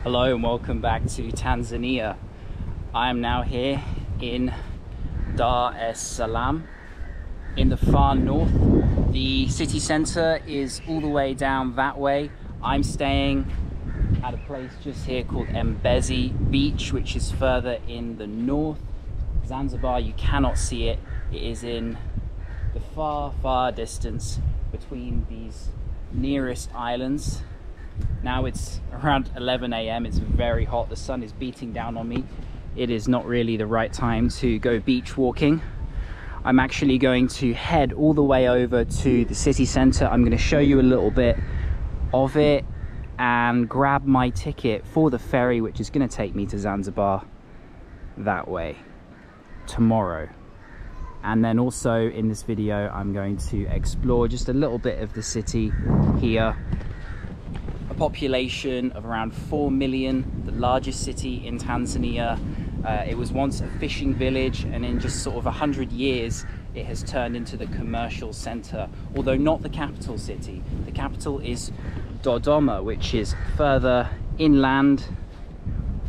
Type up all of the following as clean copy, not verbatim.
Hello and welcome back to Tanzania. I am now here in Dar es Salaam in the far north. The city centre is all the way down that way. I'm staying at a place just here called MBEZI Beach, which is further in the north. Zanzibar, you cannot see it. It is in the far distance between these nearest islands. Now it's around 11 AM, it's very hot, the sun is beating down on me. It is not really the right time to go beach walking. I'm actually going to head all the way over to the city centre. I'm going to show you a little bit of it and grab my ticket for the ferry, which is going to take me to Zanzibar that way tomorrow. And then also in this video I'm going to explore just a little bit of the city here. A population of around 4 million, the largest city in Tanzania. It was once a fishing village, and in just sort of 100 years it has turned into the commercial center, although not the capital city. The capital is Dodoma, which is further inland.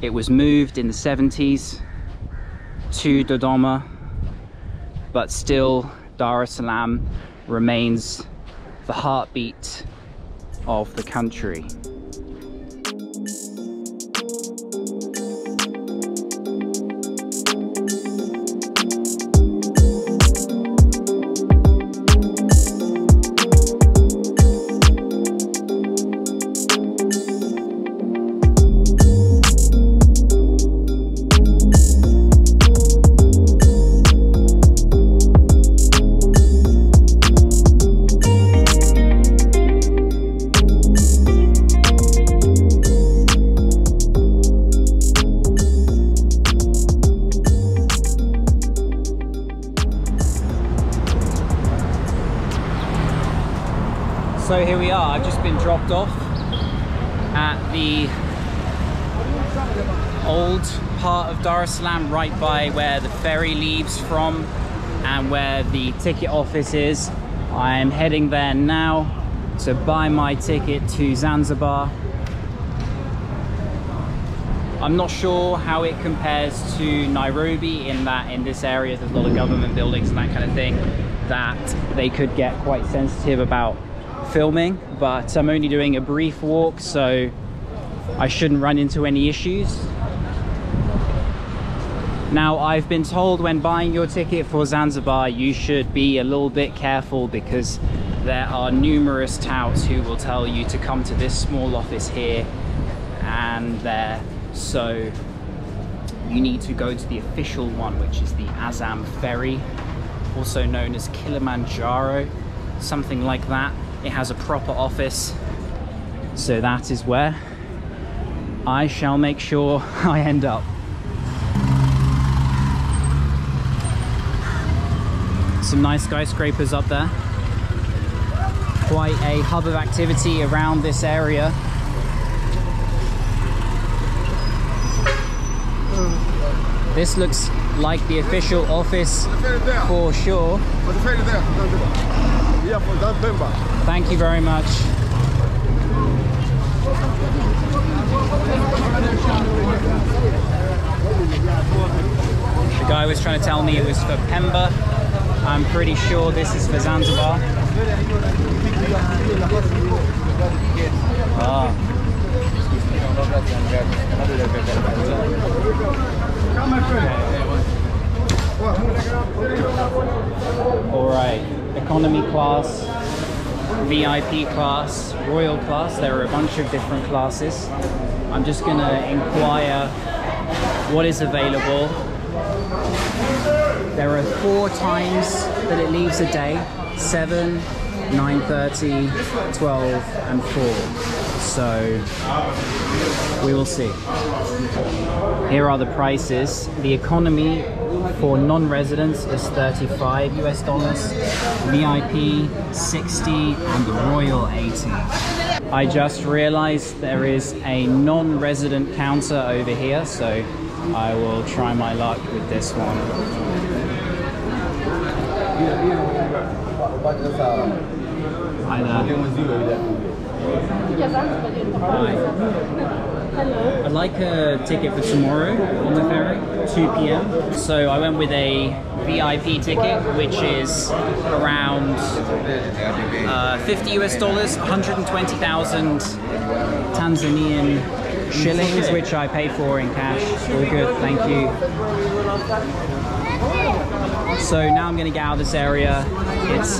It was moved in the 70s to Dodoma, but still Dar es Salaam remains the heartbeat of the country. So here we are, I've just been dropped off at the old part of Dar es Salaam, right by where the ferry leaves from and where the ticket office is. I am heading there now to buy my ticket to Zanzibar. I'm not sure how it compares to Nairobi in that in this area there's a lot of government buildings and that kind of thing, that they could get quite sensitive about filming, but I'm only doing a brief walk, so I shouldn't run into any issues. Now, I've been told when buying your ticket for Zanzibar you should be a little bit careful, because there are numerous touts who will tell you to come to this small office here and there, so you need to go to the official one, which is the Azam ferry, also known as Kilimanjaro, something like that. It has a proper office, so that is where I shall make sure I end up. Some nice skyscrapers up there. Quite a hub of activity around this area. This looks like the official office for sure. Thank you very much. The guy was trying to tell me it was for Pemba. I'm pretty sure this is for Zanzibar. Ah. All right, economy class, VIP class, royal class. There are a bunch of different classes. I'm just gonna inquire what is available. There are 4 times that it leaves a day: 7, 9:30, 12 and 4. So we will see. Here are the prices. The economy for non-residents is $35 US, VIP 60 and the Royal 80. I just realized there is a non-resident counter over here, so I will try my luck with this one. Hi there. Hi. Hello. I'd like a ticket for tomorrow on the ferry, 2 p.m. So I went with a VIP ticket, which is around $50 US, 120,000 Tanzanian shillings, which I paid for in cash. All good, thank you. So now I'm going to get out of this area. It's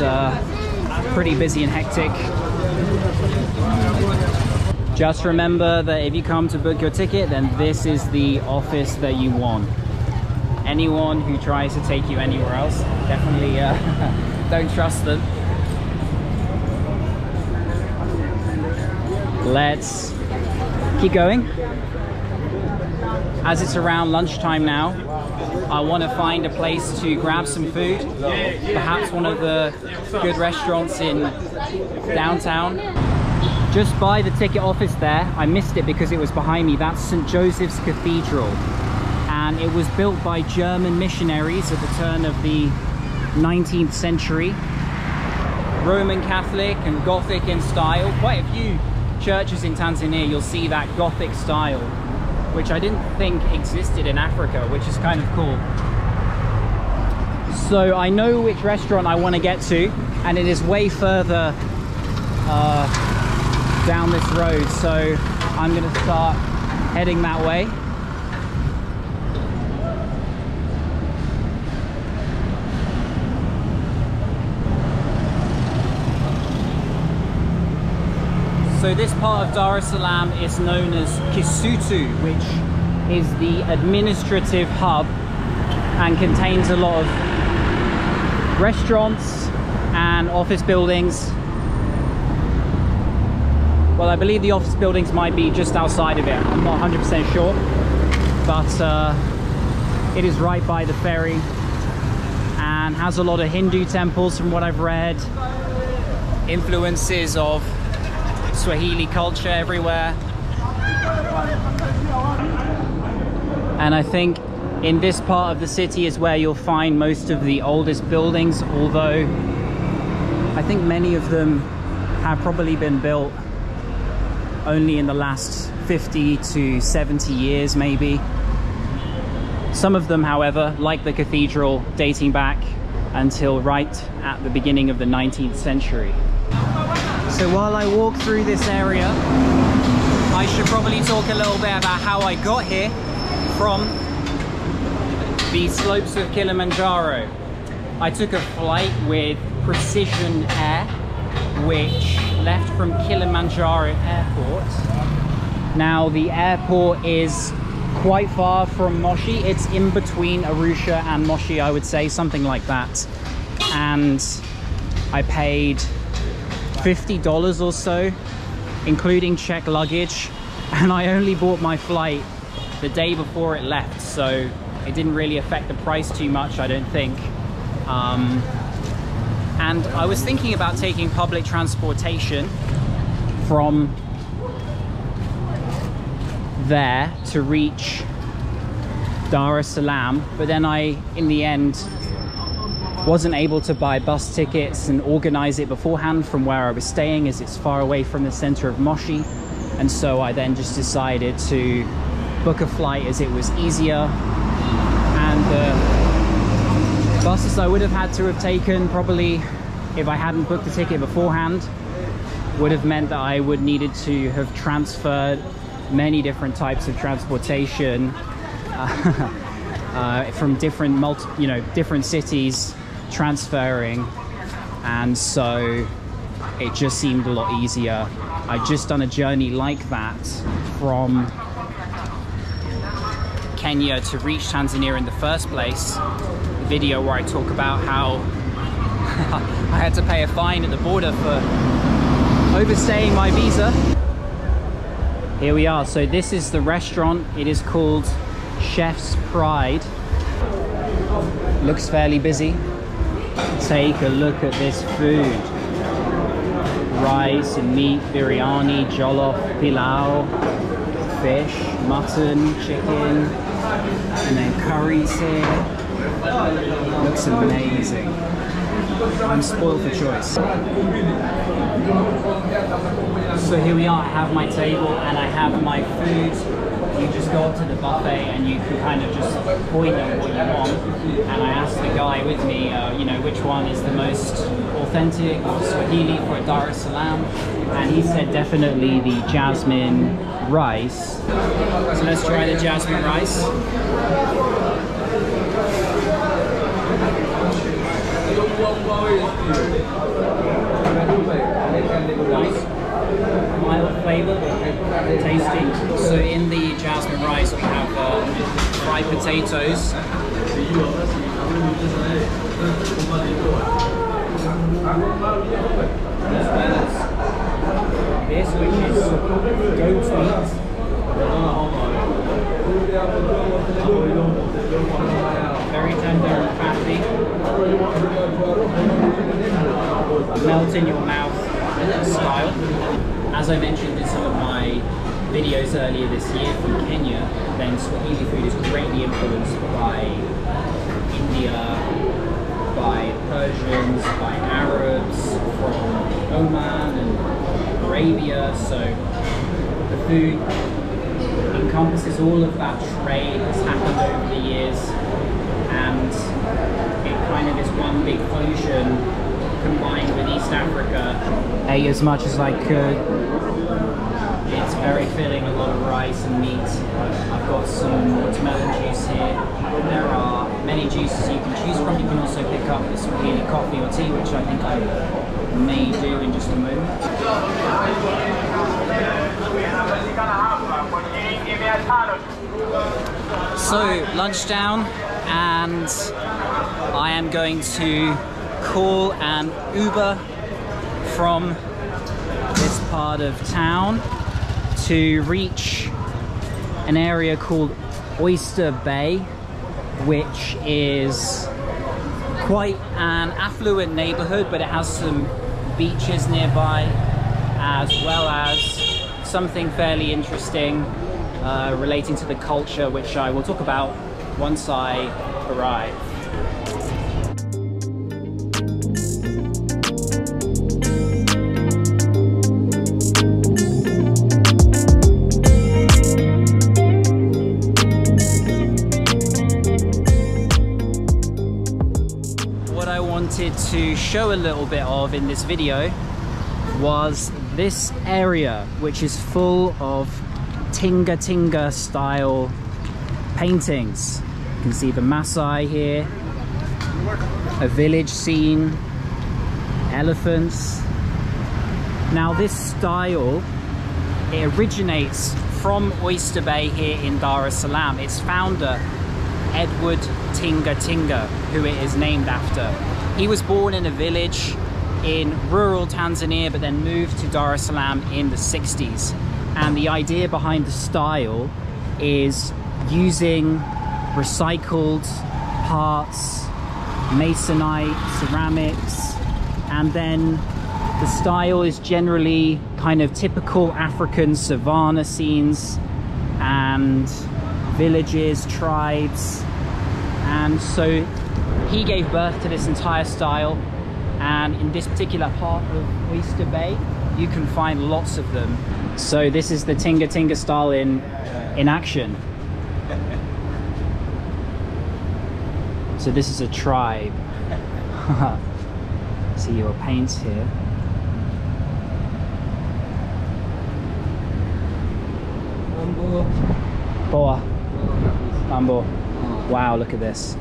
pretty busy and hectic. Just remember that if you come to book your ticket, then this is the office that you want. Anyone who tries to take you anywhere else, definitely don't trust them. Let's keep going. As it's around lunchtime now, I want to find a place to grab some food, perhaps one of the good restaurants in downtown. Just by the ticket office there, I missed it because it was behind me. That's St. Joseph's Cathedral, and it was built by German missionaries at the turn of the 19th century. Roman Catholic and Gothic in style. Quite a few churches in Tanzania, you'll see that Gothic style, which I didn't think existed in Africa, which is kind of cool. So I know which restaurant I want to get to, and it is way further down this road, so I'm going to start heading that way. So this part of Dar es Salaam is known as Kisutu, which is the administrative hub and contains a lot of restaurants and office buildings. Well, I believe the office buildings might be just outside of it. I'm not 100% sure, but it is right by the ferry and has a lot of Hindu temples from what I've read. Influences of Swahili culture everywhere. And I think in this part of the city is where you'll find most of the oldest buildings, although I think many of them have probably been built only in the last 50 to 70 years maybe. Some of them, however, like the cathedral, dating back until right at the beginning of the 19th century. So while I walk through this area, I should probably talk a little bit about how I got here from the slopes of Kilimanjaro. I took a flight with Precision Air, which left from Kilimanjaro Airport. Now the airport is quite far from Moshi. It's in between Arusha and Moshi, I would say, something like that. And I paid $50 or so, including checked luggage, and I only bought my flight the day before it left, so it didn't really affect the price too much, I don't think. And I was thinking about taking public transportation from there to reach Dar es Salaam, but then I, in the end, wasn't able to buy bus tickets and organize it beforehand from where I was staying, as it's far away from the center of Moshi. And so I then just decided to book a flight as it was easier. And the buses I would have had to have taken, probably if I hadn't booked the ticket beforehand, would have meant that I would needed to have transferred many different types of transportation from different cities, transferring, and so it just seemed a lot easier. I'd just done a journey like that from Kenya to reach Tanzania in the first place. The video where I talk about how I had to pay a fine at the border for overstaying my visa. Here we are. So this is the restaurant. It is called Chef's Pride. Looks fairly busy. Take a look at this food. Rice and meat, biryani, jollof, pilau, fish, mutton, chicken, and then curries here. Looks amazing. I'm spoiled for choice. So here we are. I have my table and I have my food. You go up to the buffet and you can kind of just point them what you want. And I asked the guy with me, you know, which one is the most authentic or Swahili for Dar es Salaam, and he said definitely the jasmine rice. So let's try the jasmine rice. Nice. Mild flavour, tasty. So in the jasmine rice we have fried potatoes. As well as this, which is goat's meat. Very tender and fatty. Melt in your mouth style. As I mentioned in some of my videos earlier this year from Kenya, then Swahili food is greatly influenced by India, by Persians, by Arabs from Oman and Arabia. So the food encompasses all of that trade that's happened over the years, and it kind of is one big fusion combined with East Africa. Ate as much as I could. It's very filling, a lot of rice and meat. I've got some watermelon juice here. There are many juices you can choose from. You can also pick up the Swahili coffee or tea, which I think I may do in just a moment. So, lunch down, and I am going to call an Uber from this part of town to reach an area called Oyster Bay, which is quite an affluent neighborhood, but it has some beaches nearby, as well as something fairly interesting relating to the culture, which I will talk about once I arrive. To show a little bit of in this video was this area, which is full of Tinga Tinga style paintings. You can see the Maasai here, a village scene, elephants. Now this style, it originates from Oyster Bay here in Dar es Salaam. Its founder, Edward Tinga Tinga, who it is named after. He was born in a village in rural Tanzania, but then moved to Dar es Salaam in the 60s. And the idea behind the style is using recycled parts, masonite, ceramics, and then the style is generally kind of typical African savanna scenes and villages, tribes. And so he gave birth to this entire style, and in this particular part of Oyster Bay you can find lots of them. So this is the Tinga Tinga style in action. So this is a tribe. See your paints here. Boa. Mambo. Wow, look at this.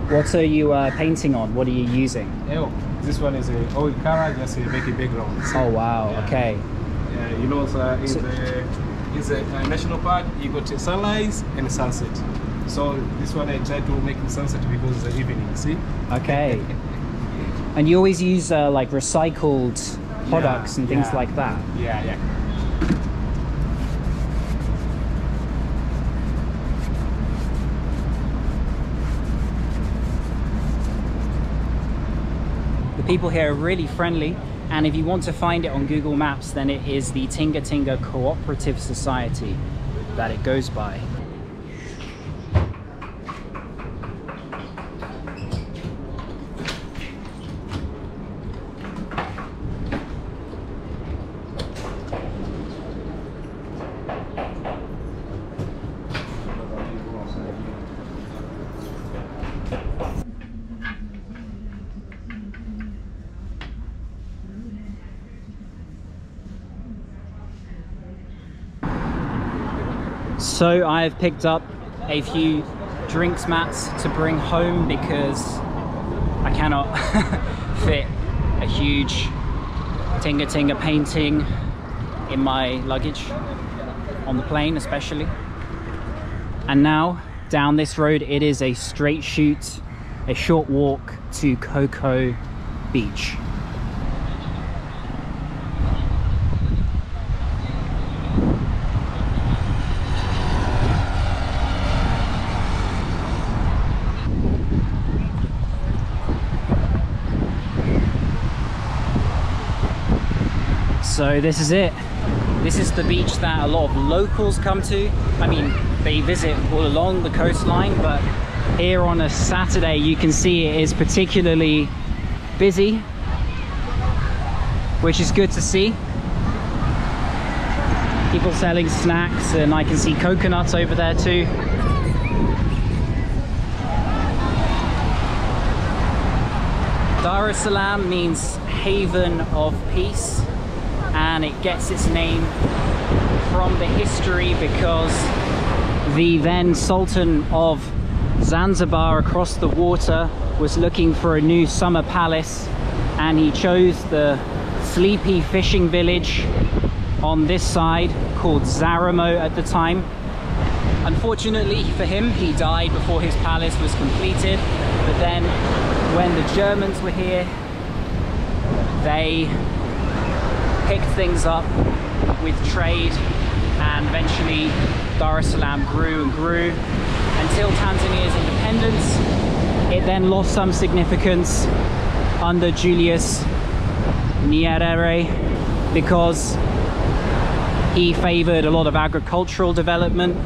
What are you painting on? What are you using? Oh, this one is a oil color, just to make a background. Oh wow, yeah. Okay. Yeah, you know, in the national park, you got sunrise and sunset. So this one I try to make the sunset because it's the evening, see? Okay. And you always use like recycled products and things like that? Yeah, yeah. The people here are really friendly, and if you want to find it on Google Maps, then it is the Tinga Tinga Cooperative Society that it goes by. So I've picked up a few drinks mats to bring home because I cannot fit a huge Tinga Tinga painting in my luggage, on the plane especially. And now, down this road, it is a straight shoot, a short walk to Coco Beach. So this is it. This is the beach that a lot of locals come to. I mean, they visit all along the coastline, but here on a Saturday you can see it is particularly busy, which is good to see. People selling snacks, and I can see coconuts over there too. Dar es Salaam means haven of peace, and it gets its name from the history because the then Sultan of Zanzibar across the water was looking for a new summer palace, and he chose the sleepy fishing village on this side called Zaramo at the time. Unfortunately for him, he died before his palace was completed, but then when the Germans were here, they picked things up with trade, and eventually Dar es Salaam grew and grew until Tanzania's independence. It then lost some significance under Julius Nyerere because he favored a lot of agricultural development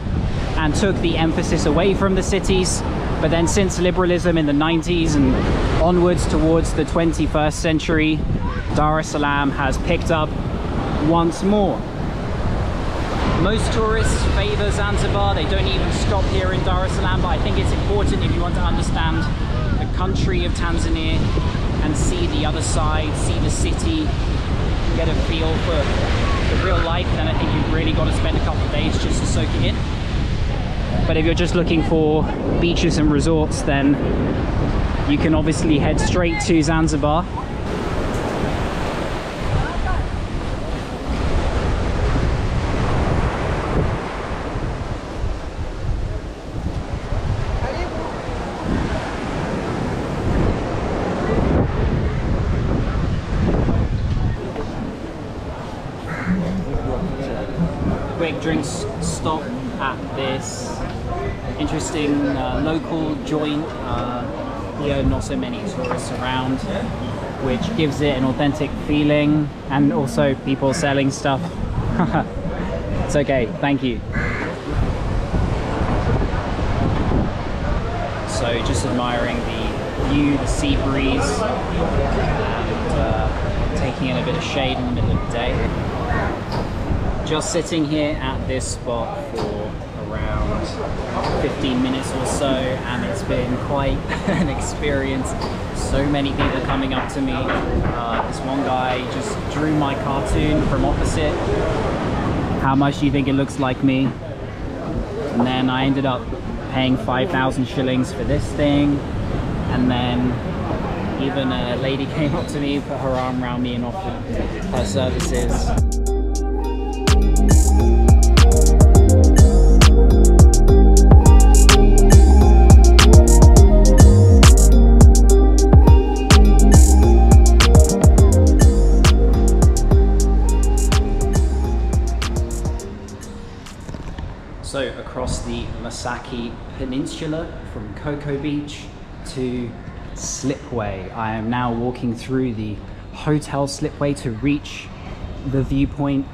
and took the emphasis away from the cities. But then since liberalism in the 90s and onwards towards the 21st century, Dar es Salaam has picked up once more. Most tourists favor Zanzibar. They don't even stop here in Dar es Salaam, but I think it's important if you want to understand the country of Tanzania and see the other side, see the city, get a feel for the real life, then I think you've really got to spend a couple of days just to soak it in. But if you're just looking for beaches and resorts, then you can obviously head straight to Zanzibar. Quick drinks stop at this interesting local joint. Here not so many tourists around, which gives it an authentic feeling, and also people selling stuff. It's okay, thank you. So just admiring the view, the sea breeze, and taking in a bit of shade in the middle of the day. Just sitting here at this spot for around 15 minutes or so, and it's been quite an experience. So many people coming up to me. This one guy just drew my cartoon from opposite. How much do you think it looks like me? And then I ended up paying 5,000 shillings for this thing, and then even a lady came up to me, put her arm around me and offered her services. So across the Masaki Peninsula from Coco Beach to SLIPWAY. I am now walking through the Hotel SLIPWAY to reach the viewpoint.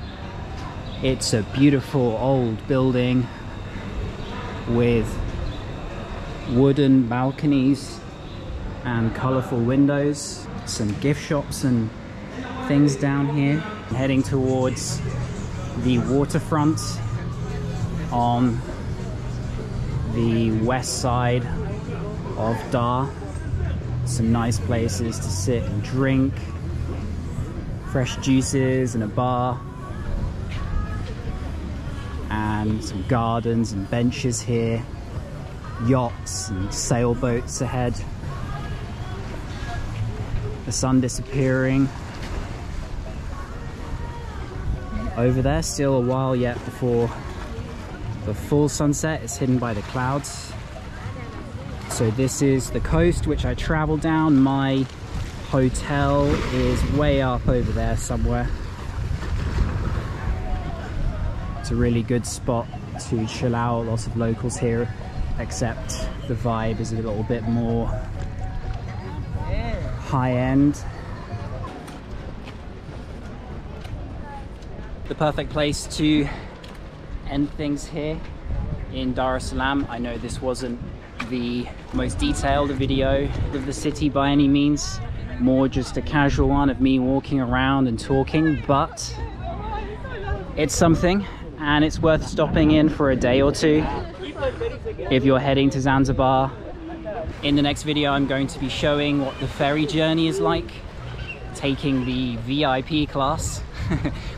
It's a beautiful old building with wooden balconies and colourful windows. Some gift shops and things down here. Heading towards the waterfront on the west side of Dar. Some nice places to sit and drink, fresh juices and a bar, and some gardens and benches here, yachts and sailboats ahead, the sun disappearing. Over there, still a while yet before the full sunset. It's hidden by the clouds. So this is the coast which I traveled down. My hotel is way up over there somewhere. It's a really good spot to chill out. Lots of locals here, except the vibe is a little bit more high-end. The perfect place to end things here in Dar es Salaam. I know this wasn't the most detailed video of the city by any means, more just a casual one of me walking around and talking, but it's something, and it's worth stopping in for a day or two if you're heading to Zanzibar. In the next video, I'm going to be showing what the ferry journey is like, taking the VIP class,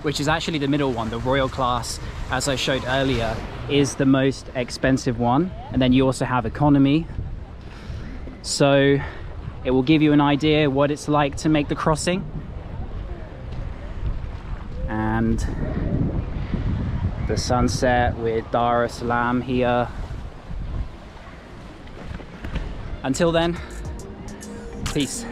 which is actually the middle one. The royal class, as I showed earlier, is the most expensive one, and then you also have economy. So it will give you an idea what it's like to make the crossing. And the sunset with Dar es Salaam here. Until then, peace.